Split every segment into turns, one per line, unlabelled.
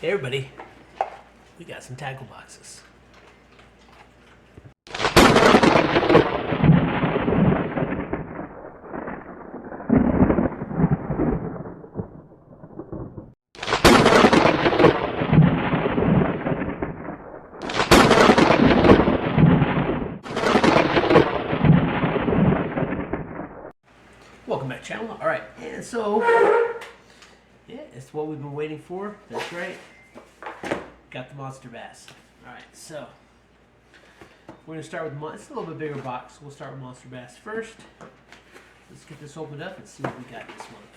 Hey everybody, we got some tackle boxes. Welcome back, channel. All right, and so yeah, it's what we've been waiting for. That's right. Got the MonsterBass. All right, so we're gonna start with it's a little bit bigger box. We'll start with MonsterBass first. Let's get this opened up and see what we got this month.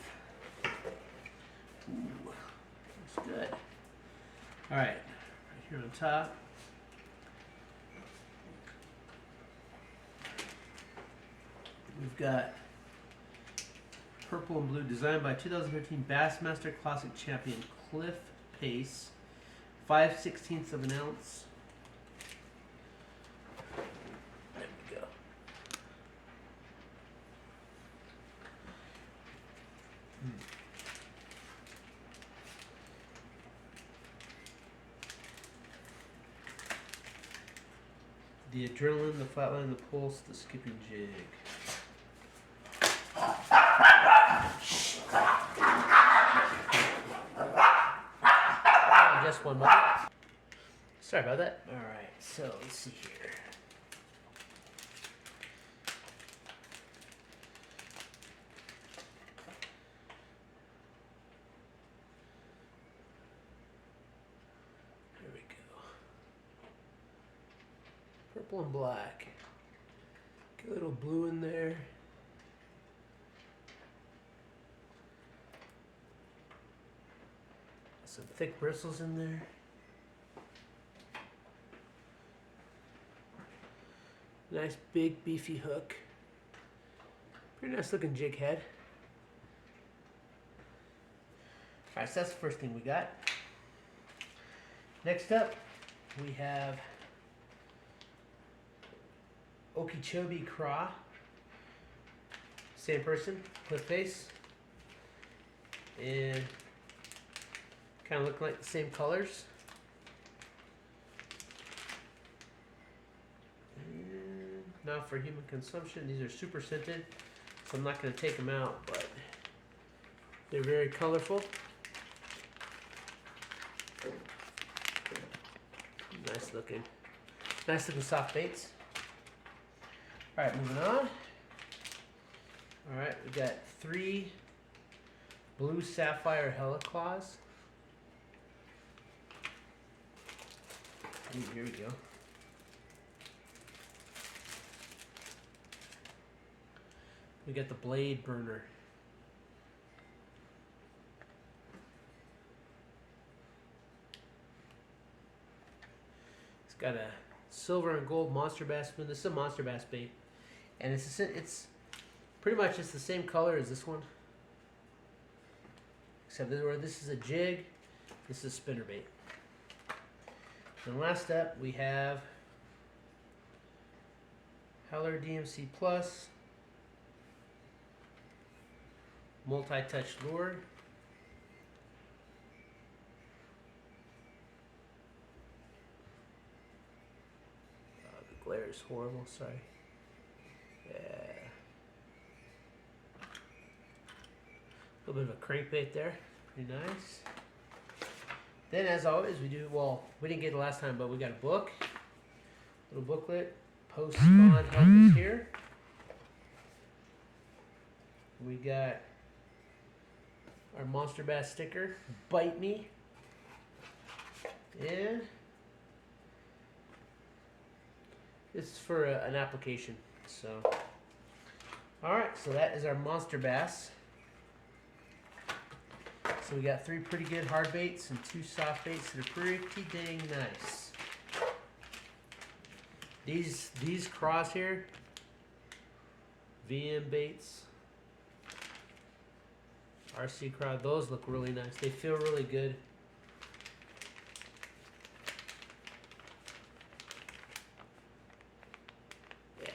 Ooh, looks good. All right, right here on top. We've got purple and blue, designed by 2013 Bassmaster Classic champion Cliff Pace, 5/16 of an ounce. There we go. The adrenaline, the flatline, the pulse, the skipping jig. Just one moment. Sorry about that. All right, so let's see here. There we go. Purple and black. Get a little blue in there. Some thick bristles in there. Nice big beefy hook. Pretty nice looking jig head. Alright, so that's the first thing we got. Next up, we have Okeechobee Craw. Same person, Cliff Face. And kind of look like the same colors. And not for human consumption. These are super scented, so I'm not going to take them out, but they're very colorful. Nice looking soft baits. All right, moving on. All right, we got 3 blue sapphire heliclaws. Ooh, here we go. We got the blade burner. It's got a silver and gold MonsterBass spoon. This is a MonsterBass bait, and it's pretty much just the same color as this one, except this is a jig, this is a spinnerbait. And last up, we have Heller DMC Plus multi-touch lure. The glare is horrible, sorry. Yeah. A little bit of a crankbait there, pretty nice. Then, as always, we didn't get it last time, but we got a book, little booklet, post-spawn helpers here. We got our MonsterBass sticker, Bite Me, and this is for an application. So, all right, so that is our MonsterBass. So we got 3 pretty good hard baits and 2 soft baits that are pretty dang nice. These cross here, VM baits, RC Craw, those look really nice. They feel really good. Yeah.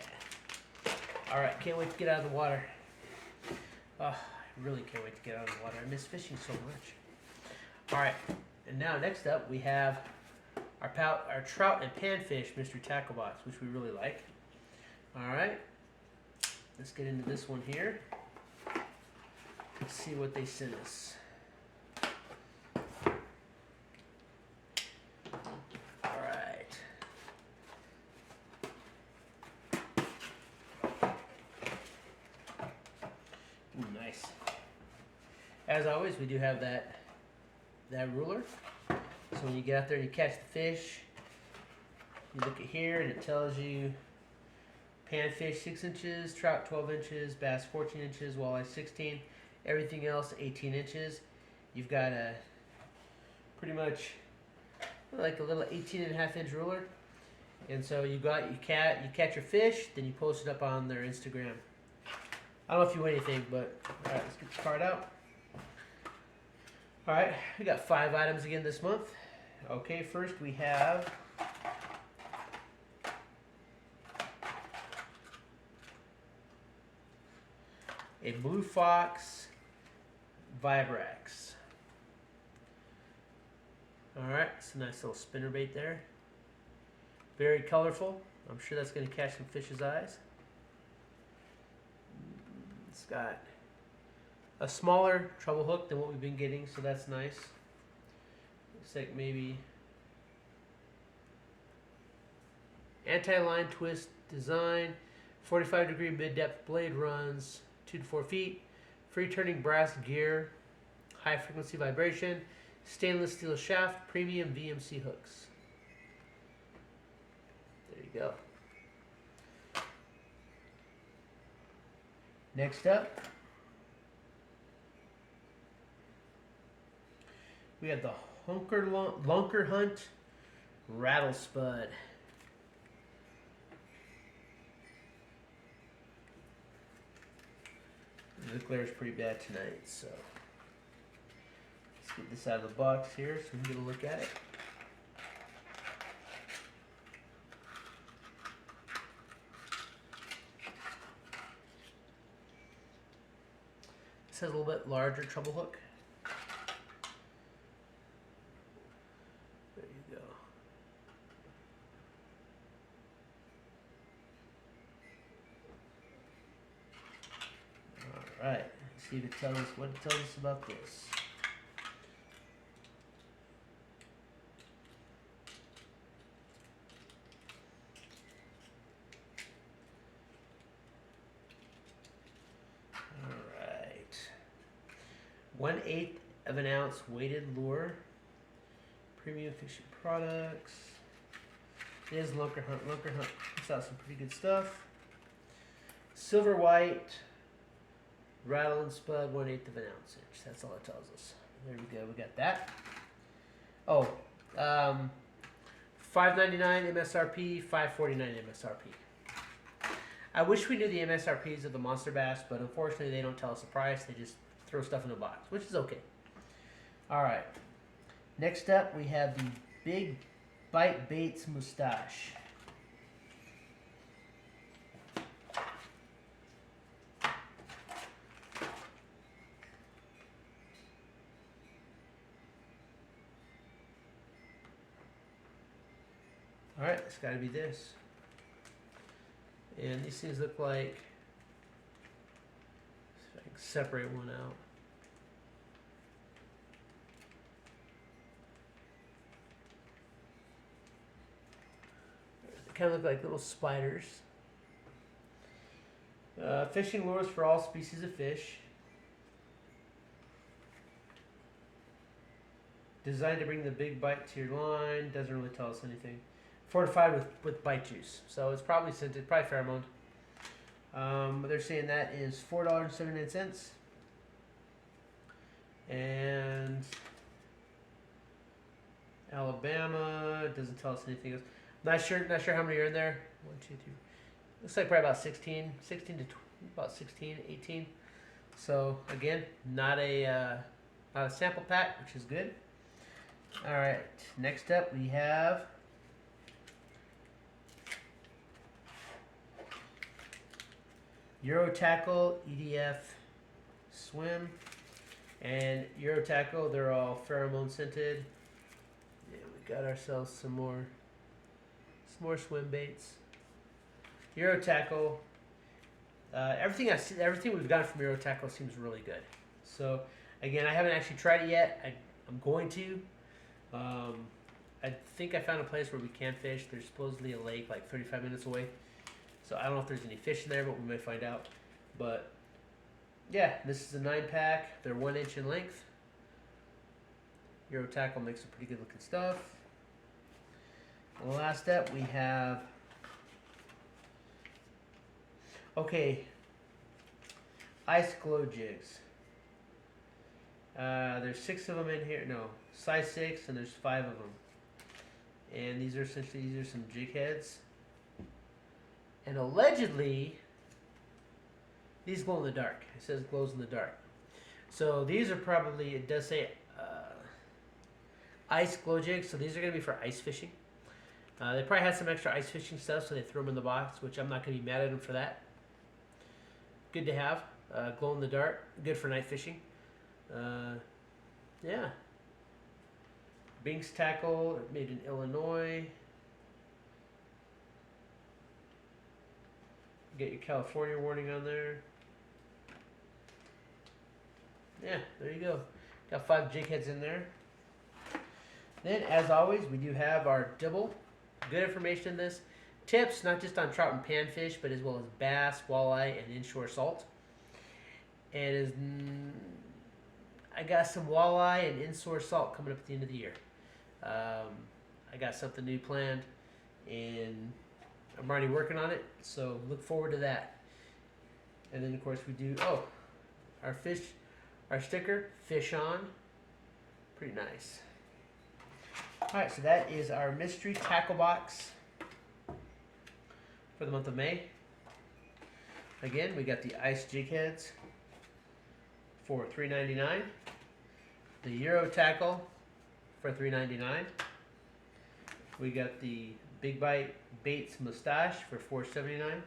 All right, can't wait to get out of the water. Oh, I really can't wait to get out of the water. I miss fishing so much. All right, And now next up we have our trout and panfish mystery tackle box, which we really like. All right, let's get into this one here. Let's see what they sent us. All right. Ooh, nice. As always, we do have that ruler. So when you get out there and you catch the fish, you look at here and it tells you panfish 6 inches, trout 12 inches, bass 14 inches, walleye 16, everything else 18 inches. You've got a pretty much like a little 18.5-inch ruler. And so you catch your fish, then you post it up on their Instagram. I don't know if you win anything, but all right, let's get the card out. All right, we got 5 items again this month. Okay, first we have a Blue Fox Vibrax. All right, it's a nice little spinnerbait there. Very colorful. I'm sure that's going to catch some fish's eyes. It's got a smaller treble hook than what we've been getting, so that's nice. Looks like maybe anti-line twist design, 45-degree mid-depth blade runs, 2 to 4 feet, free turning brass gear, high frequency vibration, stainless steel shaft, premium VMC hooks. There you go. Next up, we have the Lunker Hunt Rattle Spud. The glare is pretty bad tonight, so let's get this out of the box here so we can get a look at it. This has a little bit larger treble hook. There you go. All right, let's see if it tells us what it tells us about this. All right, 1/8 of an ounce weighted lure. Premium fishing products. It is Lunker Hunt. Lunker Hunt puts out some pretty good stuff. Silver white. Rattle and spud, 1/8 of an ounce inch. That's all it tells us. There we go. We got that. Oh, $5.99 MSRP, $5.49 MSRP. I wish we knew the MSRPs of the MonsterBass, but unfortunately they don't tell us the price. They just throw stuff in a box, which is okay. All right. Next up, we have the Big Bite Baits Mustache. All right, it's got to be this. And these things look like, if I can separate one out. They kind of look like little spiders. Fishing lures for all species of fish. Designed to bring the big bite to your line. Doesn't really tell us anything. Fortified with bite juice. So it's probably scented, probably pheromone. But they're saying that is $4.79. And Alabama doesn't tell us anything else. Not sure how many are in there. 1, 2, 3. Looks like probably about 16 to about 16, 18. So again, not a sample pack, which is good. All right, next up we have Euro Tackle EDF Swim and Euro Tackle. They're all pheromone scented. we got ourselves some more swim baits. Euro Tackle. Everything we've gotten from Euro Tackle seems really good. So again, I haven't actually tried it yet. I'm going to. I think I found a place where we can fish. There's supposedly a lake like 35 minutes away. So I don't know if there's any fish in there, but we may find out. But yeah, this is a 9-pack. They're 1 inch in length. Euro Tackle makes some pretty good looking stuff. And the last step we have, okay, ice glow jigs. There's 6 of them in here. No, size 6, and there's 5 of them. And these are some jig heads. And allegedly, these glow in the dark. It says glows in the dark. So these are probably, it does say ice glow jigs. So these are going to be for ice fishing. They probably had some extra ice fishing stuff, so they threw them in the box, which I'm not going to be mad at them for that. Good to have. Glow in the dark. Good for night fishing. Yeah. Binks Tackle, made in Illinois. Get your California warning on there. Yeah, there you go. Got 5 jig heads in there. Then, as always, we do have our dibble. Good information in this. Tips, not just on trout and panfish, but as well as bass, walleye, and inshore salt. And I got some walleye and inshore salt coming up at the end of the year. I got something new planned, and I'm already working on it, so look forward to that. And then, of course, we do, our sticker, Fish On. Pretty nice. All right, so that is our mystery tackle box for the month of May. Again, we got the ice jig heads for $3.99. The Euro Tackle for $3.99. We got the Big Bite Baits Mustache for $4.79.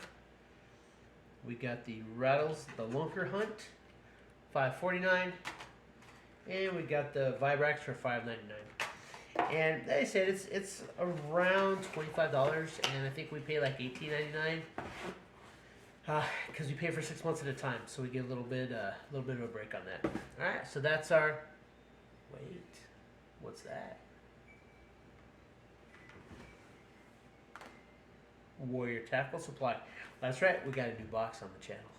We got the Rattles, the Lunker Hunt, $5.49. And we got the Vibrax for $5.99. And like I said, it's around $25, and I think we pay like $18.99 because we pay for 6 months at a time, so we get a little bit of a break on that. All right, so that's our. Wait, what's that? Warrior Tackle Supply. That's right, we got a new box on the channel.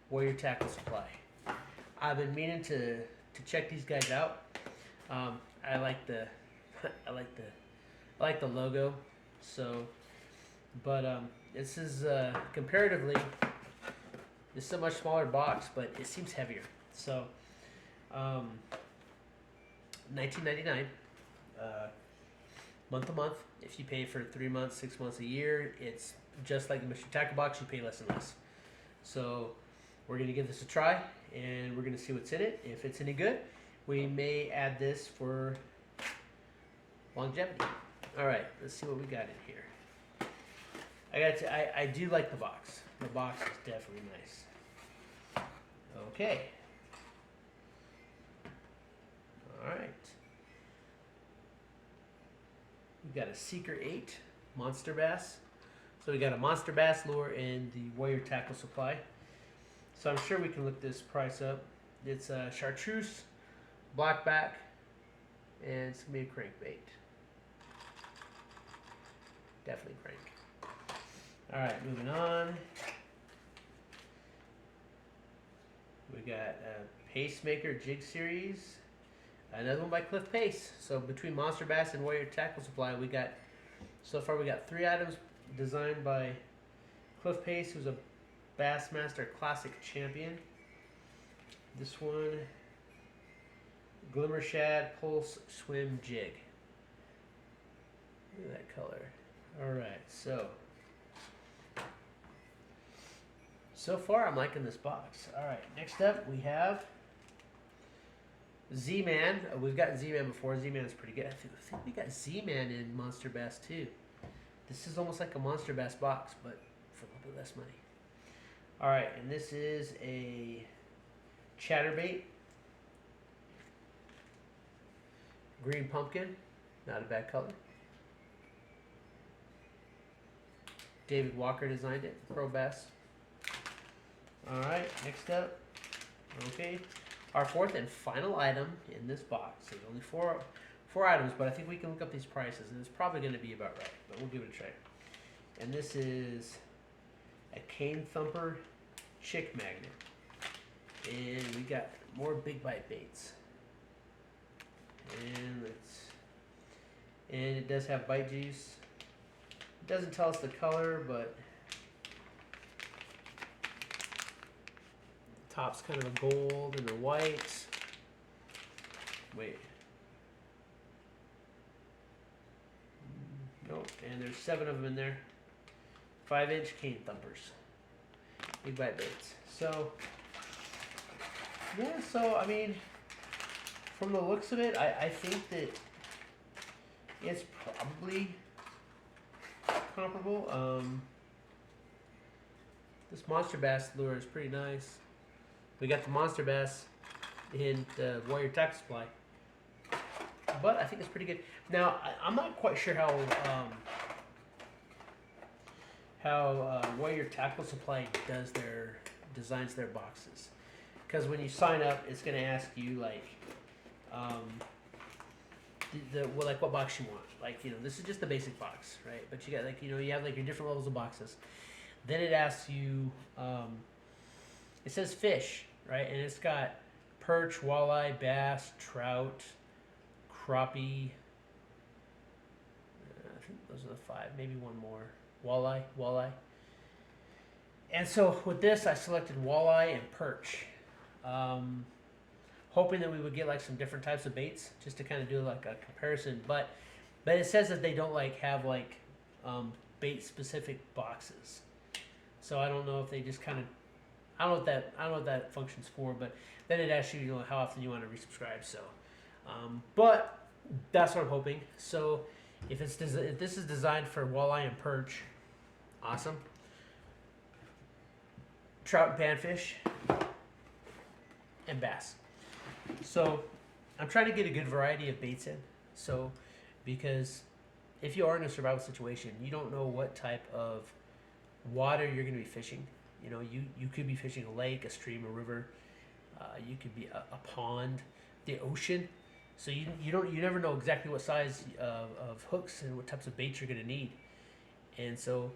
Warrior Tackle Supply. I've been meaning to check these guys out. I like the logo. So, but this is comparatively, this is a much smaller box, but it seems heavier. So, $19.99, month to month. If you pay for 3 months, 6 months, a year, it's just like the Mystery Tackle box. You pay less and less. So, we're gonna give this a try, and we're gonna see what's in it. If it's any good, we may add this for longevity. All right, let's see what we got in here. I do like the box. The box is definitely nice. Okay. All right. We got a Seeker 8 MonsterBass. So we got a MonsterBass lure and the Warrior Tackle Supply. So I'm sure we can look this price up. It's a chartreuse, blackback, and it's gonna be a crankbait. Definitely crank. All right, moving on. We got a Pacemaker Jig Series. Another one by Cliff Pace. So between MonsterBass and Warrior Tackle Supply, so far we got 3 items designed by Cliff Pace, who's a Bassmaster Classic champion. This one, Glimmer Shad Pulse Swim Jig. Look at that color. All right, so far I'm liking this box. All right, next up we have Z-Man. We've gotten Z-Man before. Z-Man is pretty good. I think we got Z-Man in MonsterBass too. This is almost like a MonsterBass box, but for a little bit less money. All right, and this is a chatterbait, green pumpkin. Not a bad color. David Walker designed it, Pro Bass. Alright, next up. Okay. Our fourth and final item in this box. There's only four items, but I think we can look up these prices, and it's probably going to be about right, but we'll give it a try. And this is a Cane Thumper Chick Magnet. And we got more big bite baits. And it does have bite juice. It doesn't tell us the color, but top's kind of a gold and a white. Wait. Nope. And there's 7 of them in there. 5-inch Cane Thumpers. Big bite baits. So, yeah, so, I mean, from the looks of it, I think that it's probably comparable. This MonsterBass lure is pretty nice. We got the MonsterBass in the Warrior Tackle Supply, but I think it's pretty good. Now, I'm not quite sure how Warrior Tackle Supply designs their boxes, because when you sign up, it's going to ask you like like what box you want. Like, you know, this is just the basic box, right? But you got, like, you know, you have like your different levels of boxes. Then it asks you, it says fish, right? And it's got perch, walleye, bass, trout, crappie. I think those are the 5, maybe one more. Walleye. And so with this, I selected walleye and perch, hoping that we would get like some different types of baits, just to kind of do like a comparison. But it says that they don't like have like bait specific boxes. So I don't know if they just kind of, I don't know what that functions for. But then it asks you, you know, how often you want to resubscribe. So, but that's what I'm hoping. So if this is designed for walleye and perch, awesome. Trout and panfish and bass. So I'm trying to get a good variety of baits in. So because if you are in a survival situation, you don't know what type of water you're going to be fishing. You know, you could be fishing a lake, a stream, a river. You could be a pond, the ocean. So you never know exactly what size of hooks and what types of baits you're going to need. And so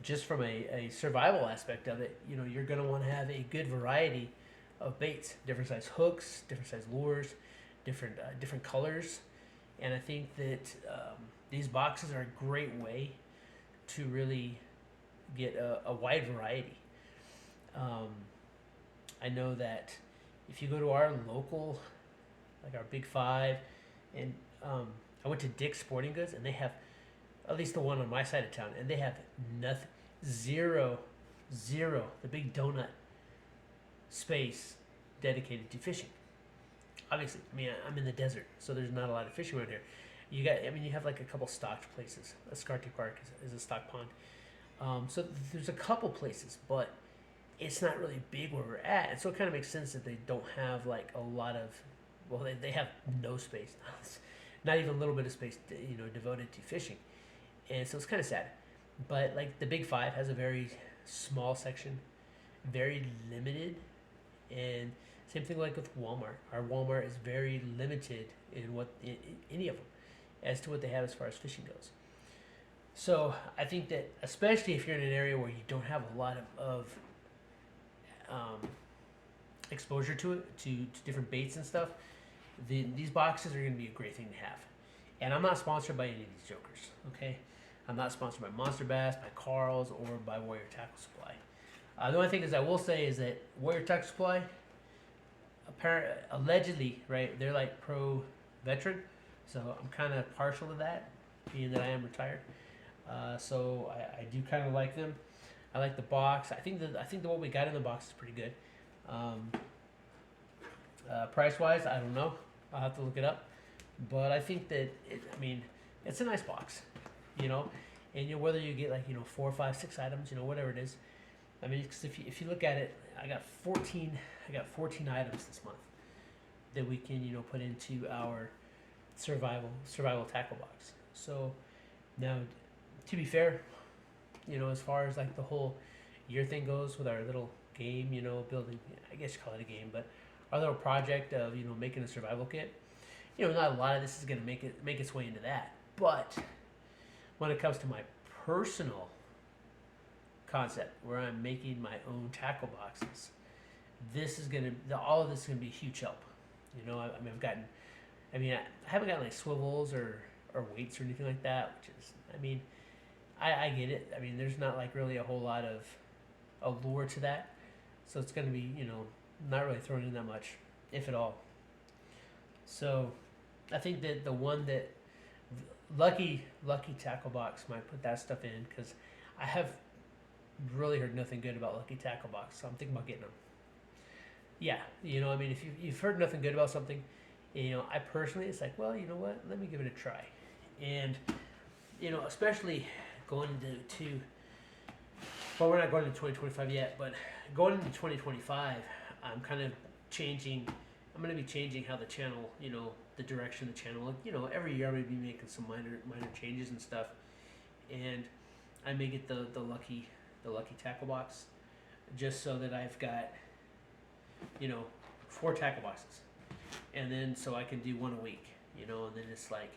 just from a survival aspect of it, you know, you're going to want to have a good variety of baits, different size hooks, different size lures, different colors. And I think that these boxes are a great way to really get a wide variety. I know that if you go to our local, like our Big 5, and I went to Dick's Sporting Goods, and they have, at least the one on my side of town, and they have nothing, zero, the big donut space dedicated to fishing. Obviously, I mean, I'm in the desert, so there's not a lot of fishing around here. You have like a couple stocked places. Escarte Park is a stock pond. So there's a couple places, but it's not really big where we're at. And so it kind of makes sense that they don't have like a lot of, well, they have no space, not even a little bit of space, you know, devoted to fishing. And so it's kind of sad. But like the Big 5 has a very small section, very limited. And same thing like with Walmart. Our Walmart is very limited in any of them as to what they have as far as fishing goes. So I think that especially if you're in an area where you don't have a lot of exposure to it, to different baits and stuff, these boxes are going to be a great thing to have. And I'm not sponsored by any of these jokers, okay? I'm not sponsored by MonsterBass, by Carl's, or by Warrior Tackle Supply. The only thing is I will say is that Warrior Tackle Supply, allegedly, right, they're like pro-veteran, so I'm kind of partial to that, being that I am retired. So I do kind of like them. I like the box. I think the what we got in the box is pretty good. Price wise, I don't know. I'll have to look it up. But I think that it's a nice box, you know. And whether you get 4, 5, 6 items, whatever it is. I mean, cause if you look at it, I got 14 items this month that we can put into our survival tackle box. So now, to be fair, as far as like the whole year thing goes with our little game, building, I guess you call it a game, but our little project of making a survival kit, not a lot of this is gonna make its way into that. But when it comes to my personal concept, where I'm making my own tackle boxes, all of this is gonna be a huge help. I haven't gotten like swivels or weights or anything like that, which is, I get it. There's not like really a whole lot of allure to that, so it's gonna be not really thrown in that much, if at all. So I think that the one that Lucky Tackle Box might put that stuff in, because I have really heard nothing good about Lucky Tackle Box, so I'm thinking about getting them. Yeah, if you've heard nothing good about something, I personally, it's like, well, you know what, let me give it a try. And especially going into well, we're not going into 2025 yet, but going into 2025, I'm kind of changing. I'm going to be changing how the channel, the direction of the channel. Every year I'm going to be making some minor changes and stuff, and I may get the lucky tackle box, just so that I've got 4 tackle boxes, and then so I can do one a week, and then it's like,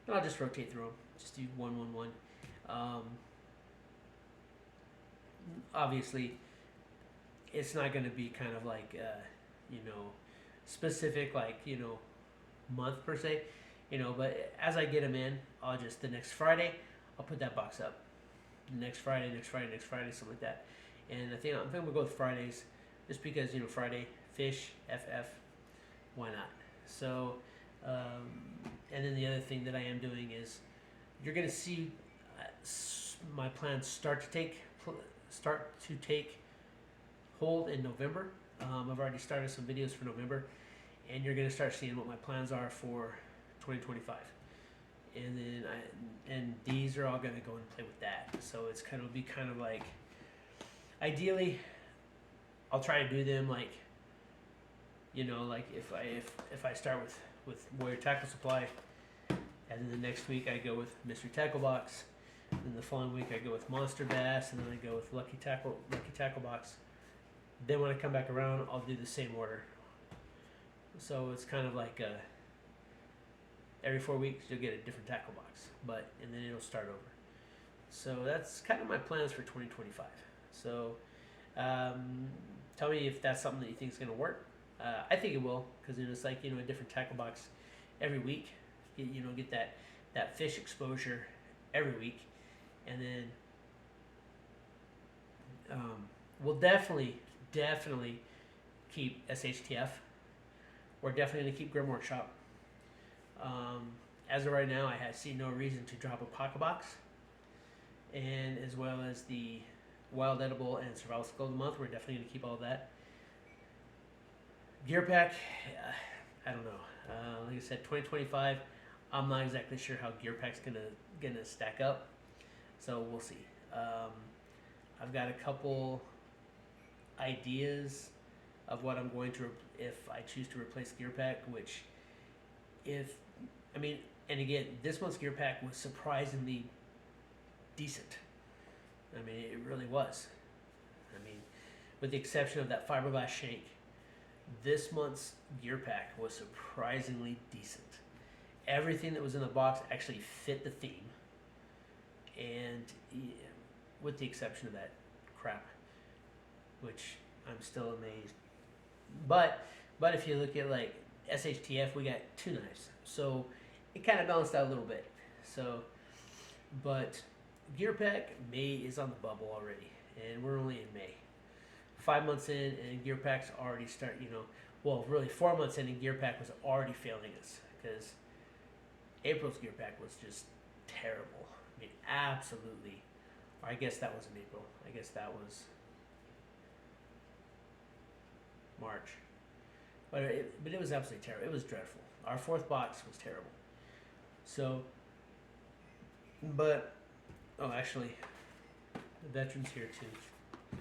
I'll just rotate through them, just do one. Obviously, it's not going to be kind of like specific, like month per se, but as I get them in, I'll just, the next Friday I'll put that box up, next Friday, something like that. And I think we'll go with Fridays, just because Friday fish, FF, why not? So and then the other thing that I am doing is, you're gonna see my plans start to take hold in November. I've already started some videos for November, and you're gonna start seeing what my plans are for 2025. And then these are all gonna go and play with that. So it's kind of like, ideally, I'll try to do them like, like if I start with Warrior Tackle Supply, and then the next week I go with Mystery Tackle Box, then the following week I go with MonsterBass, and then I go with Lucky Tackle Box. Then when I come back around, I'll do the same order. So it's kind of like every 4 weeks you'll get a different tackle box, and then it'll start over. So that's kind of my plans for 2025. So tell me if that's something that you think is going to work. I think it will, because it's like a different tackle box every week. Get that fish exposure every week, and then we'll definitely keep SHTF. We're definitely going to keep Grim Workshop. As of right now, I see no reason to drop a pocket box, and as well as the Wild Edible and Survival Skill of the Month. We're definitely going to keep all of that. Gear pack, I don't know. Like I said, 2025, I'm not exactly sure how gear pack's gonna stack up, so we'll see. I've got a couple ideas of what I'm going to, if I choose to replace gear pack, which, and again, this month's gear pack was surprisingly decent. It really was. With the exception of that fiberglass shank, this month's gear pack was surprisingly decent. Everything that was in the box actually fit the theme, and with the exception of that crap, which I'm still amazed. But if you look at like SHTF, we got 2 knives, so it kind of balanced out a little bit. So, but gear pack, May is on the bubble already, and we're only in May. 5 months in, and gear packs already start, really 4 months in, and gear pack was already failing us, because April's gear pack was just terrible. Absolutely. Or I guess that wasn't April. I guess that was March. But it was absolutely terrible. It was dreadful. Our 4th box was terrible. So, actually, the veteran's here too.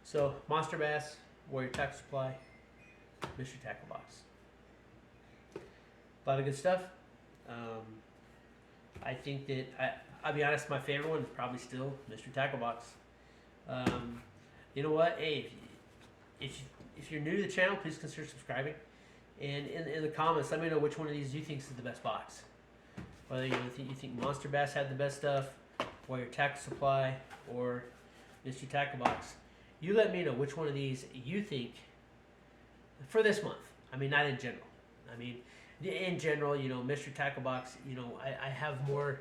So, MonsterBass, Warrior Tackle Supply, Mystery Tackle Box. A lot of good stuff. I think that I'll be honest, my favorite one is probably still Mr. Tackle Box. You know what? Hey, if you're new to the channel, please consider subscribing. And in the comments, let me know which one of these you think is the best box. Whether you think MonsterBass had the best stuff, Warrior Tackle Supply, or Mr. Tackle Box. You let me know which one of these you think for this month. I mean, not in general. I mean, in general, you know, Mr. Tackle Box, you know, I have more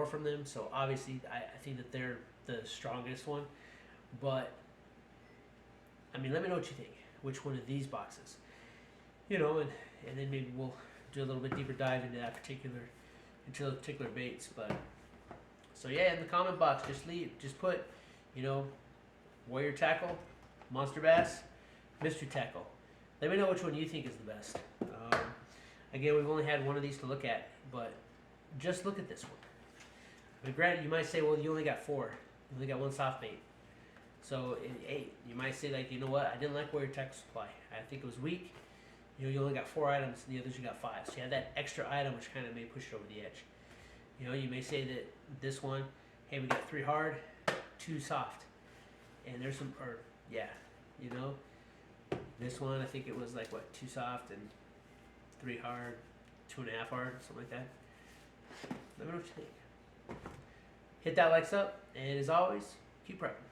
from them, so obviously I think that they're the strongest one. But I mean, let me know what you think. Which one of these boxes? You know, and then maybe we'll do a little bit deeper dive into that particular baits. But so yeah, in the comment box, just put, you know, Warrior Tackle, MonsterBass, Mystery Tackle. Let me know which one you think is the best. Again, we've only had one of these to look at, but just look at this one. I mean, granted, you might say, well, you only got 4. You only got 1 soft bait. So in 8, you might say, like, you know what, I didn't like Warrior Tackle Supply. I think it was weak. You know, you only got 4 items, and the others you got 5. So you had that extra item, which kind of may push it over the edge. You know, you may say that this one, hey, we got 3 hard, 2 soft. And there's some, or, yeah, you know. This one, I think it was like, what, 2 soft and 3 hard, 2.5 hard, something like that. Let me know what you think. Hit that likes up, and as always, keep prepping.